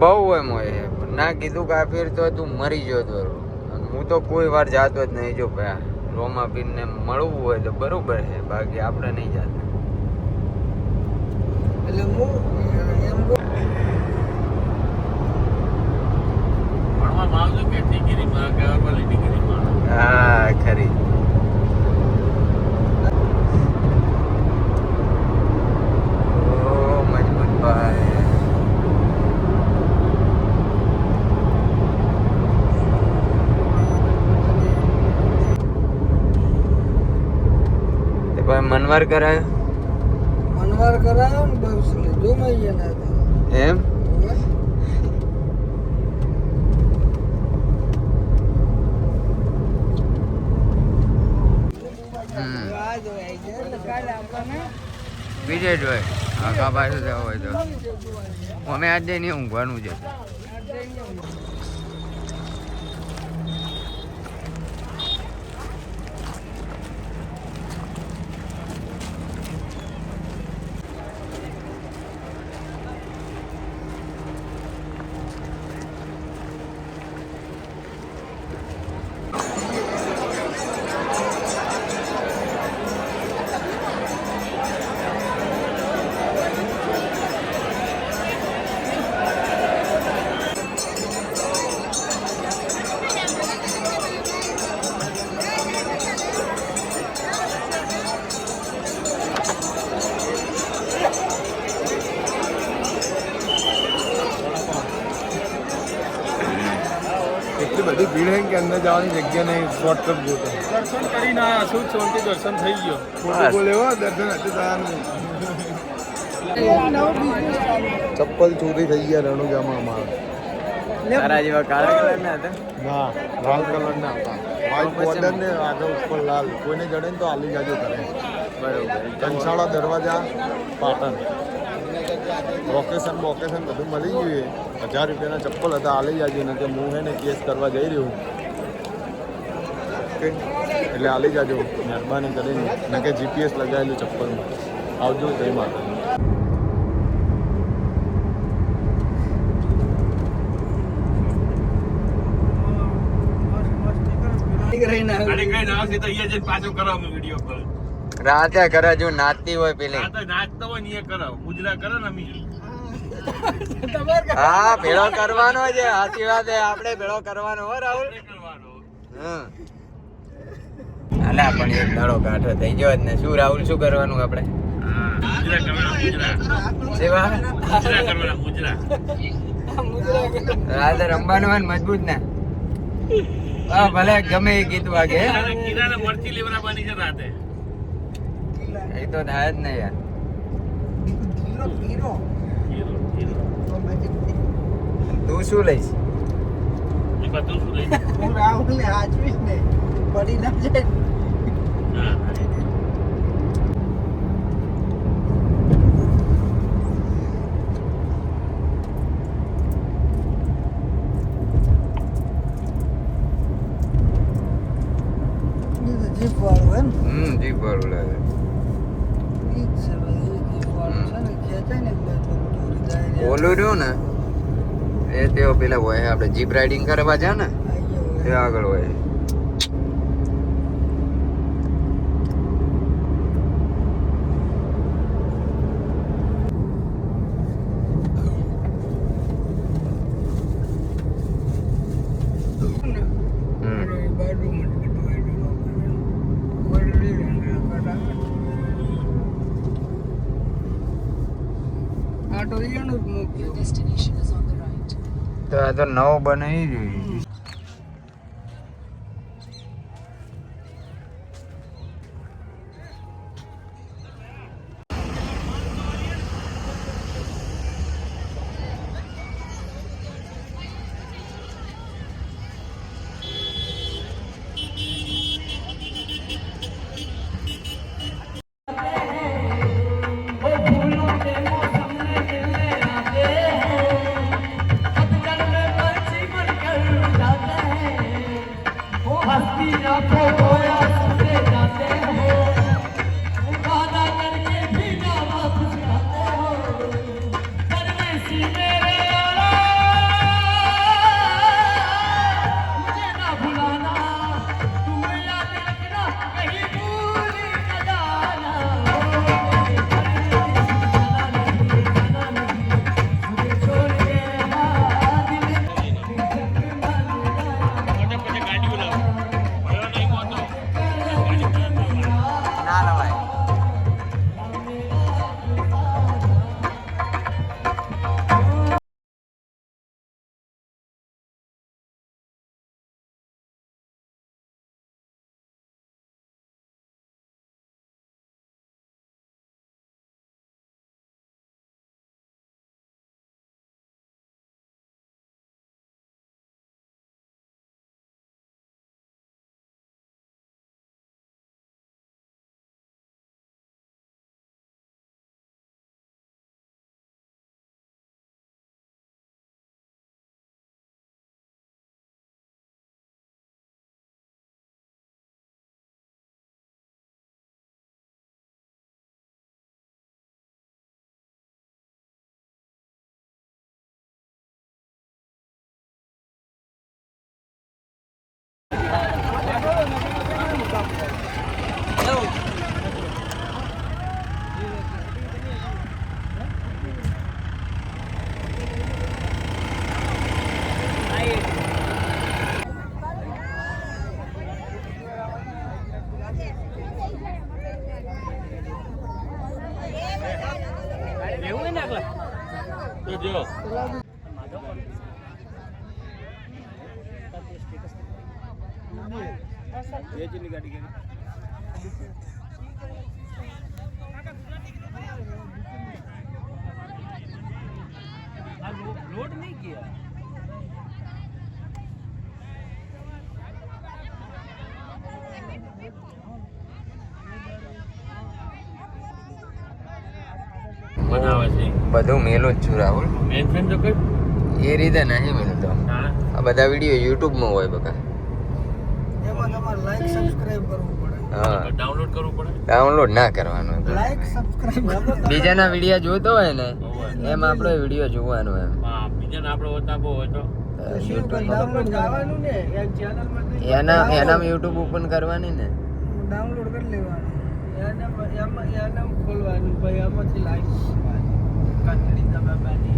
બહુ એમ હોય ના કીધું કે આ ફેર તો તું મરી જતો. હું તો કોઈ વાર જાતો જ નહીં. જો ભાઈ રોમા પીરને મળવું હોય તો બરોબર છે, બાકી આપણે નહીં જાતા. એટલે હું એમ ભણવા માંગુ કે ડિગ્રીમાં કે વાલી ડિગ્રીમાં. હા ખરી. ઓ મજબૂત ભાઈ. મનવાર કરાયો ને બસ જોમાઈએ ના એમ. બીજે જ હોય આખા પાછું જવું હોય તો અમે આજે નહીં ઊંઘવાનું છે. એટલી બધી ભીડ છે કે અંદર જવાની જગ્યા નહીં. શોર્ટકટ જોતો દર્શન કરીને આવ્યા શું શાંતિ દર્શન થઈ ગયો. ખોટું બોલે હો દર્શન હજુ થયા નહીં. ચપ્પલ ચોરી થઈ ગયા રણુજામાં અમારા. તારા જેવા કાળા કલર ના હતા? ના લાલ કલર ના હતા. વ્હાઈટ બોર્ડર ને આગળ ઉપર લાલ. કોઈને જડે ને તો આલી જાજો કરે. બરોબર. કંસાળા દરવાજા પાટણ. લોકેશન બધું મળી ગયું. 1000 રૂપિયાના ચપ્પલ હતા, આલી જાજો ને કે હું હે ને કેસ કરવા જઈ રહ્યો. ઓકે એટલે આલી જાજો મહેરબાની કરીને. ને કે જીપીએસ લગાવેલું ચપ્પલમાં. આવજો જય માતા. રાતે કરે જો નાચતી હોય પેલી. નાચતો હોય ને એ કરો મુજરા કરે ને અમી. હા ભેળો કરવાનો છે. સાચી વાત છે. આપણે ભેળો કરવાનો હો રાહુલ. હા અલા પણ એક દાડો કાઢો થઈ ગયો જ ને. શું રાહુલ શું કરવાનું આપણે? રાતે રમવાનું હોય ને મજબૂત ને. હા ભલે ગમે એ કીધું વાગે. મરચી લેવડાવવાની છે રાતે. એ તો થાય જ ને યાર. તું શું લઈશ? હું રાહુલ ને હાચવીશ ને પડી ના જાય. જીપ વાળું જીપ વાળું લાગે. ઓલું રહ્યું ને એ તેઓ પેલા હોય આપણે જીપ રાઇડિંગ કરવા જા ને એ આગળ હોય. તો આ તો નવો બનાવી જોઈએ. लोड नहीं किया બનાવે છે બધું મેલું જ છું રાહુલ મેન ફ્રેન્ડ તો કઈ એ રીતે નહીં મિલતો હા આ બધા વિડીયો યુટ્યુબમાં હોય બકા એમાં તમારે લાઈક સબસ્ક્રાઇબ કરવું પડે. હા ડાઉનલોડ કરવું પડે ડાઉનલોડ ના કરવાનું લાઈક સબસ્ક્રાઇબ બીજાના વિડીયો જોતો હોય ને એમ આપણો વિડીયો જોવાનો એમ હા બીજાને આપણે વતાપો હોય તો ડાઉનલોડ કરવાનું ને એક ચેનલમાં એનામાં યુટ્યુબ ઓપન કરવાની ને ડાઉનલોડ કરી લેવાનું. એનામાં ખોલવાનું ભાઈ આમાંથી લાઈક કરવાની. કંટડી તમે બાની